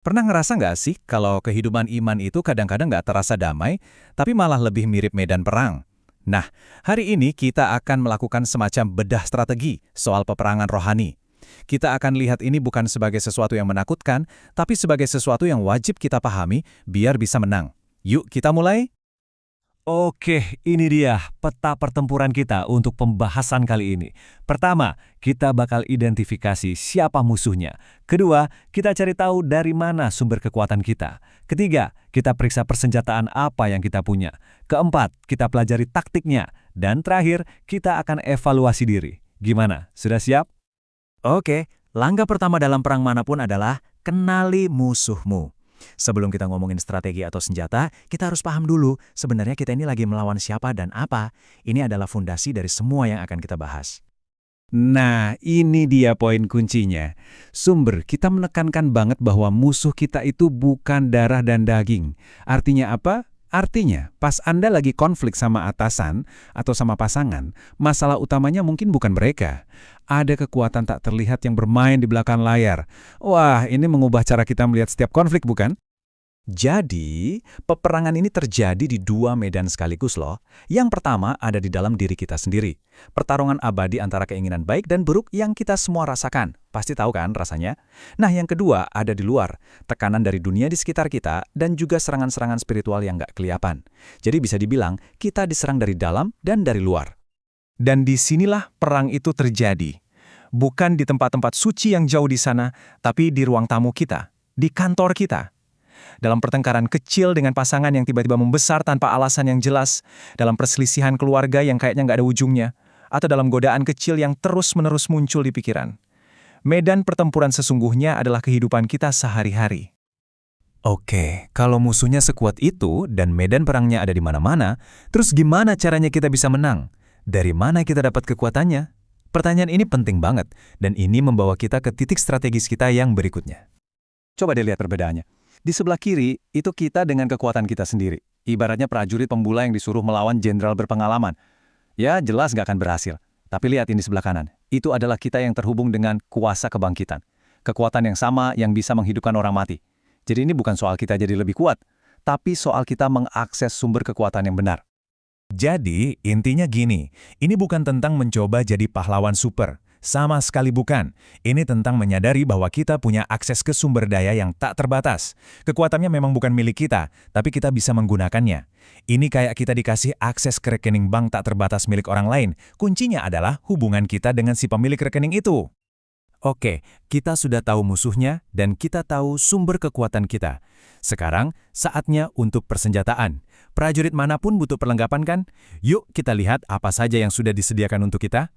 Pernah ngerasa nggak sih kalau kehidupan iman itu kadang-kadang nggak terasa damai, tapi malah lebih mirip medan perang? Nah, hari ini kita akan melakukan semacam bedah strategi soal peperangan rohani. Kita akan lihat ini bukan sebagai sesuatu yang menakutkan, tapi sebagai sesuatu yang wajib kita pahami biar bisa menang. Yuk kita mulai? Oke, ini dia peta pertempuran kita untuk pembahasan kali ini. Pertama, kita bakal identifikasi siapa musuhnya. Kedua, kita cari tahu dari mana sumber kekuatan kita. Ketiga, kita periksa persenjataan apa yang kita punya. Keempat, kita pelajari taktiknya. Dan terakhir, kita akan evaluasi diri. Gimana? Sudah siap? Oke, langkah pertama dalam perang manapun adalah kenali musuhmu. Sebelum kita ngomongin strategi atau senjata, kita harus paham dulu sebenarnya kita ini lagi melawan siapa dan apa. Ini adalah fondasi dari semua yang akan kita bahas. Nah, ini dia poin kuncinya. Sumber, kita menekankan banget bahwa musuh kita itu bukan darah dan daging. Artinya apa? Artinya, pas Anda lagi konflik sama atasan atau sama pasangan, masalah utamanya mungkin bukan mereka. Ada kekuatan tak terlihat yang bermain di belakang layar. Wah, ini mengubah cara kita melihat setiap konflik, bukan? Jadi, peperangan ini terjadi di dua medan sekaligus loh. Yang pertama ada di dalam diri kita sendiri. Pertarungan abadi antara keinginan baik dan buruk yang kita semua rasakan. Pasti tahu kan rasanya? Nah, yang kedua ada di luar. Tekanan dari dunia di sekitar kita dan juga serangan-serangan spiritual yang nggak kelihatan. Jadi bisa dibilang, kita diserang dari dalam dan dari luar. Dan disinilah perang itu terjadi. Bukan di tempat-tempat suci yang jauh di sana, tapi di ruang tamu kita, di kantor kita. Dalam pertengkaran kecil dengan pasangan yang tiba-tiba membesar tanpa alasan yang jelas, dalam perselisihan keluarga yang kayaknya nggak ada ujungnya, atau dalam godaan kecil yang terus-menerus muncul di pikiran. Medan pertempuran sesungguhnya adalah kehidupan kita sehari-hari. Oke, kalau musuhnya sekuat itu dan medan perangnya ada di mana-mana, terus gimana caranya kita bisa menang? Dari mana kita dapat kekuatannya? Pertanyaan ini penting banget, dan ini membawa kita ke titik strategis kita yang berikutnya. Coba dilihat perbedaannya. Di sebelah kiri, itu kita dengan kekuatan kita sendiri. Ibaratnya prajurit pembula yang disuruh melawan jenderal berpengalaman. Ya, jelas nggak akan berhasil. Tapi lihat ini sebelah kanan. Itu adalah kita yang terhubung dengan kuasa kebangkitan. Kekuatan yang sama yang bisa menghidupkan orang mati. Jadi ini bukan soal kita jadi lebih kuat, tapi soal kita mengakses sumber kekuatan yang benar. Jadi, intinya gini, ini bukan tentang mencoba jadi pahlawan super. Sama sekali bukan. Ini tentang menyadari bahwa kita punya akses ke sumber daya yang tak terbatas. Kekuatannya memang bukan milik kita, tapi kita bisa menggunakannya. Ini kayak kita dikasih akses ke rekening bank tak terbatas milik orang lain. Kuncinya adalah hubungan kita dengan si pemilik rekening itu. Oke, kita sudah tahu musuhnya dan kita tahu sumber kekuatan kita. Sekarang, saatnya untuk persenjataan. Prajurit manapun butuh perlengkapan kan? Yuk kita lihat apa saja yang sudah disediakan untuk kita.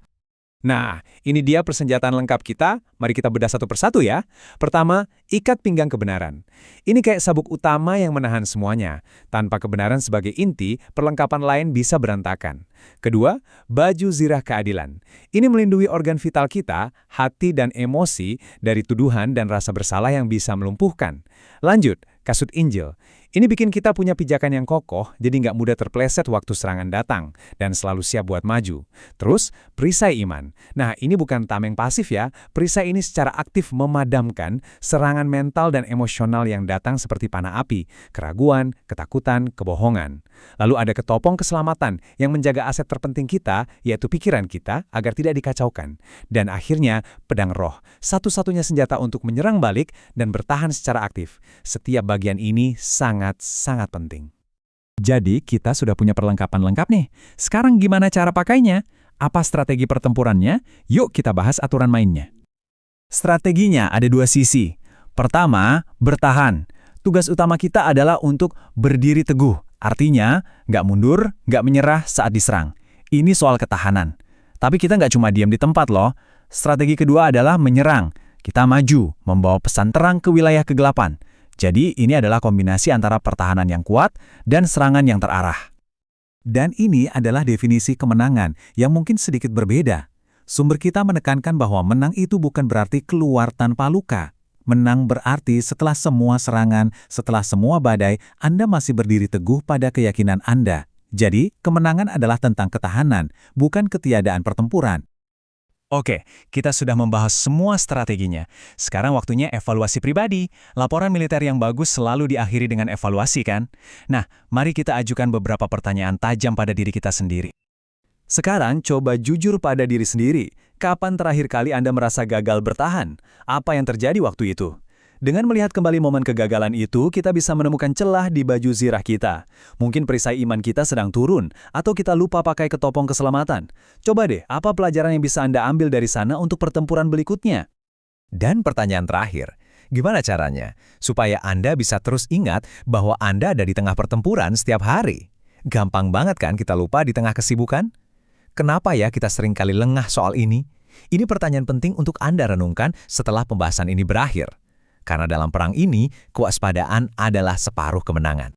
Nah, ini dia persenjataan lengkap kita. Mari kita bedah satu persatu ya. Pertama, ikat pinggang kebenaran. Ini kayak sabuk utama yang menahan semuanya. Tanpa kebenaran sebagai inti, perlengkapan lain bisa berantakan. Kedua, baju zirah keadilan. Ini melindungi organ vital kita, hati dan emosi dari tuduhan dan rasa bersalah yang bisa melumpuhkan. Lanjut, kasut Injil. Ini bikin kita punya pijakan yang kokoh, jadi nggak mudah terpleset waktu serangan datang, dan selalu siap buat maju. Terus, perisai iman. Nah, ini bukan tameng pasif ya. Perisai ini secara aktif memadamkan serangan mental dan emosional yang datang seperti panah api, keraguan, ketakutan, kebohongan. Lalu ada ketopong keselamatan yang menjaga aset terpenting kita, yaitu pikiran kita, agar tidak dikacaukan. Dan akhirnya, pedang roh, satu-satunya senjata untuk menyerang balik dan bertahan secara aktif. Setiap bagian ini sangat penting. Jadi, kita sudah punya perlengkapan lengkap nih. Sekarang gimana cara pakainya? Apa strategi pertempurannya? Yuk kita bahas aturan mainnya. Strateginya ada dua sisi. Pertama, bertahan. Tugas utama kita adalah untuk berdiri teguh. Artinya, nggak mundur, nggak menyerah saat diserang. Ini soal ketahanan. Tapi kita nggak cuma diam di tempat loh. Strategi kedua adalah menyerang. Kita maju, membawa pesan terang ke wilayah kegelapan. Jadi ini adalah kombinasi antara pertahanan yang kuat dan serangan yang terarah. Dan ini adalah definisi kemenangan yang mungkin sedikit berbeda. Sumber kita menekankan bahwa menang itu bukan berarti keluar tanpa luka. Menang berarti setelah semua serangan, setelah semua badai, Anda masih berdiri teguh pada keyakinan Anda. Jadi, kemenangan adalah tentang ketahanan, bukan ketiadaan pertempuran. Oke, kita sudah membahas semua strateginya. Sekarang waktunya evaluasi pribadi. Laporan militer yang bagus selalu diakhiri dengan evaluasi, kan? Nah, mari kita ajukan beberapa pertanyaan tajam pada diri kita sendiri. Sekarang, coba jujur pada diri sendiri. Kapan terakhir kali Anda merasa gagal bertahan? Apa yang terjadi waktu itu? Dengan melihat kembali momen kegagalan itu, kita bisa menemukan celah di baju zirah kita. Mungkin perisai iman kita sedang turun, atau kita lupa pakai ketopong keselamatan. Coba deh, apa pelajaran yang bisa Anda ambil dari sana untuk pertempuran berikutnya? Dan pertanyaan terakhir, gimana caranya supaya Anda bisa terus ingat bahwa Anda ada di tengah pertempuran setiap hari? Gampang banget kan kita lupa di tengah kesibukan? Kenapa ya kita sering kali lengah soal ini? Ini pertanyaan penting untuk Anda renungkan setelah pembahasan ini berakhir. Karena dalam perang ini, kewaspadaan adalah separuh kemenangan.